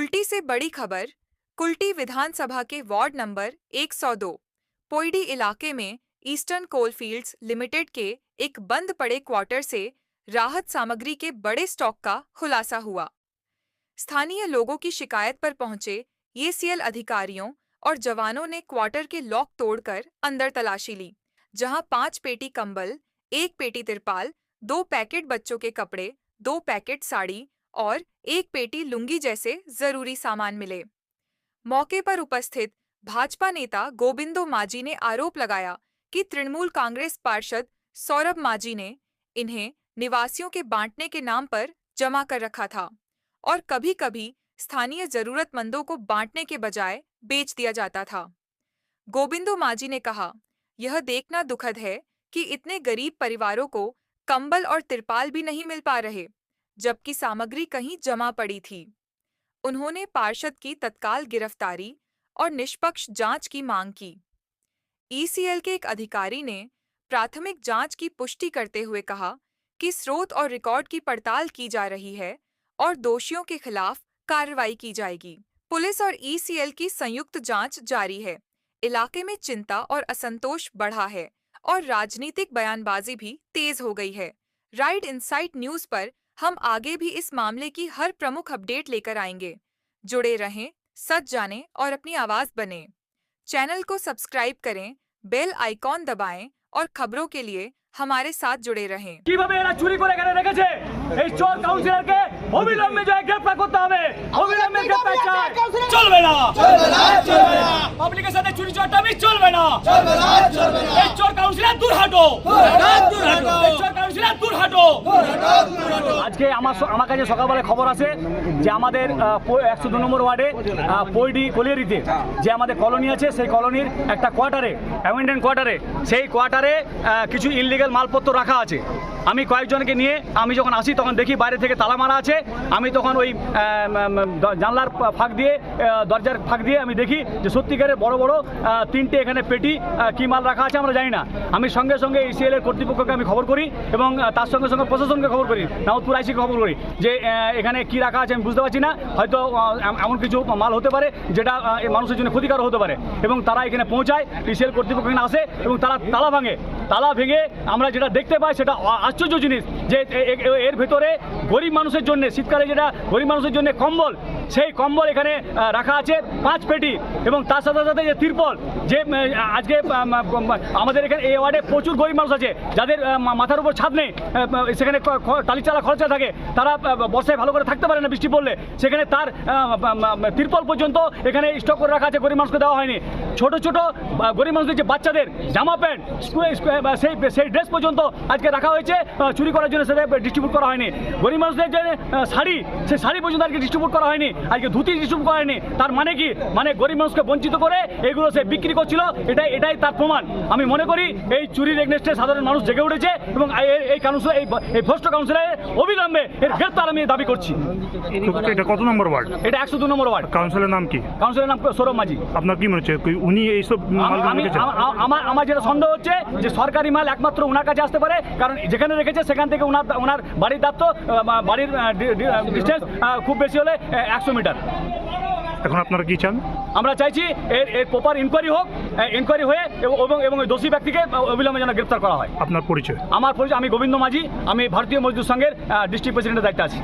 कुल्टी से बड़ी खबर। कुल्टी विधानसभा के वार्ड नंबर 102 पोइडी इलाके में ईस्टर्न कोलफील्ड्स लिमिटेड के एक बंद पड़े क्वार्टर से राहत सामग्री के बड़े स्टॉक का खुलासा हुआ। स्थानीय लोगों की शिकायत पर पहुंचे ईसीएल अधिकारियों और जवानों ने क्वार्टर के लॉक तोड़कर अंदर तलाशी ली, जहां 5 पेटी कंबल, 1 पेटी तिरपाल, 2 पैकेट बच्चों के कपड़े, 2 पैकेट साड़ी और 1 पेटी लुंगी जैसे जरूरी सामान मिले। मौके पर उपस्थित भाजपा नेता गोबिंदो मांझी ने आरोप लगाया कि तृणमूल कांग्रेस पार्षद सौरभ मांझी ने इन्हें निवासियों के बांटने के नाम पर जमा कर रखा था और कभी-कभी स्थानीय जरूरतमंदों को बांटने के बजाय बेच दिया जाता था। गोबिंदो मांझी ने कहा, यह देखना दुखद है कि इतने गरीब परिवारों को कंबल और तिरपाल भी नहीं मिल पा रहे, जबकि सामग्री कहीं जमा पड़ी थी। उन्होंने पार्षद की तत्काल गिरफ्तारी और निष्पक्ष जांच की मांग की। ईसीएल के एक अधिकारी ने प्राथमिक जांच की पुष्टि करते हुए कहा कि स्रोत और रिकॉर्ड की पड़ताल की जा रही है और दोषियों के खिलाफ कार्रवाई की जाएगी। पुलिस और ईसीएल की संयुक्त जांच जारी है। इलाके में चिंता और असंतोष बढ़ा है और राजनीतिक बयानबाजी भी तेज हो गई है। राइट इनसाइट न्यूज पर हम आगे भी इस मामले की हर प्रमुख अपडेट लेकर आएंगे। जुड़े रहें, सच जानें और अपनी आवाज बनें। चैनल को सब्सक्राइब करें, बेल आइकॉन दबाएं और खबरों के लिए हमारे साथ जुड़े रहें। কিভাবে এরা চুরি করে এখানে রেখেছে এই চোর কাউন্সিলরকে অবিলম্বে জয় গ্রেফতার করতে হবে। অবিলম্বে গ্রেফতার চাই। চলবে না চলবে না চলবে না পাবলিকের সাথে চুরি চট্টামি চলবে না চলবে না চলবে না এই চোর কাউন্সিলর দূর হাঁটো দূর হাঁটো এই চোর কাউন্সিলর দূর হাঁটো দূর হাঁটো। আজকে আমার কাছে সকালবেলা খবর আছে যে আমাদের 102 নম্বর ওয়ার্ডে পইডি কলিয়ারিতে যে আমাদের কলোনি আছে সেই কলোনির একটা কোয়ার্টারে অ্যামেন্ডেন্ট কোয়ার্টারে সেই কোয়ার্টারে কিছু ইনলিগাল মালপত্র রাখা আছে। আমি কয়েকজনকে নিয়ে আমি যখন আসি তখন দেখি বাইরে থেকে তালা মারা আছে। আমি তখন ওই জানলার ফাঁক দিয়ে দরজার ফাঁক দিয়ে আমি দেখি যে সত্যিকারের বড় বড় 3টে এখানে পেটি কি মাল রাখা আছে আমরা জানি না। আমি সঙ্গে সঙ্গে ইসিএল এর কর্তৃপক্ষকে আমি খবর করি এবং তার সঙ্গে সঙ্গে প্রশাসনকে খবর করি, নাওদপুর আইসিকে খবর করি যে এখানে কি রাখা আছে আমি বুঝতে পারছি না, হয়তো এমন কিছু মাল হতে পারে যেটা মানুষের জন্য ক্ষতিকারক হতে পারে। এবং তারা এখানে পৌঁছায়, ইসিএল কর্তৃপক্ষ এখানে আসে এবং তারা তালা ভেঙে আমরা যেটা দেখতে পাই সেটা আশ্চর্য জিনিস যে এর ভেতরে গরিব মানুষের জন্য শীতকালে যেটা গরিব মানুষের জন্য কম্বল, সেই কম্বল এখানে রাখা আছে 5 পেটি এবং তার সাথে সাথে যে তিরপল, যে আজকে আমাদের এখানে এই ওয়ার্ডে প্রচুর গরিব মানুষ আছে যাদের মাথার উপর ছাদ নেই, সেখানে টালি চালা খরচা থাকে, তারা বর্ষায় ভালো করে থাকতে পারে না বৃষ্টি পড়লে, সেখানে তার তিরপল পর্যন্ত এখানে স্টক করে রাখা আছে, গরিব মানুষকে দেওয়া হয়নি। ছোট ছোট গরিব মানুষদের যে বাচ্চাদের জামা প্যান্ট সেই ড্রেস পর্যন্ত আজকে রাখা হয়েছে চুরি করার জন্য, সেটা ডিস্ট্রিবিউট করা হয়নি। গরিব মানুষদের যে শাড়ি, সেই শাড়ি পর্যন্ত আজকে ডিস্ট্রিবিউট করা হয়নি, আজকে ধুতি ডিস্ট্রিবিউট করা হয়নি। তার মানে কি, মানে গরিব মানুষকে বঞ্চিত করে এগুলো সে বিক্রি করছিল, এটাই তার প্রমাণ। আমি মনে করি এই চুরির এগনেস্টে সাধারণ মানুষ জেগে উঠেছে এবং এই কাউন্সিলর, এই ভ্রষ্ট কাউন্সিলরের অবিলম্বে এর গ্রেফতার আমি দাবি করছি। এটা কত নম্বর ওয়ার্ড? এটা 102 নম্বর ওয়ার্ড। কাউন্সিলরের নাম কি? কাউন্সিলরের নাম সৌরভ মাঝি। আপনার কি মনে হচ্ছে উনি এইসব আমার যেটা সন্দেহ হচ্ছে যে সরকারি মাল একমাত্র ওনার কাছে আসতে পারে, কারণ যেখানে রেখেছে সেখান থেকে ওনার বাড়ির দায়িত্ব, বাড়ির ডিস্টেন্স খুব বেশি হলে 100 মিটার। এখন আপনারা কি চান? আমরা চাইছি এর প্রপার ইনকোয়ারি হোক, ইনকোয়ারি হয়ে এবং ওই দোষী ব্যক্তিকে অবিলম্বে যেন গ্রেফতার করা হয়। আপনার পরিচয়? আমার পরিচয়, আমি গোবিন্দ মাঝি, আমি ভারতীয় মজদুর সংঘের ডিস্ট্রিক্ট প্রেসিডেন্টের দায়িত্বে আছি।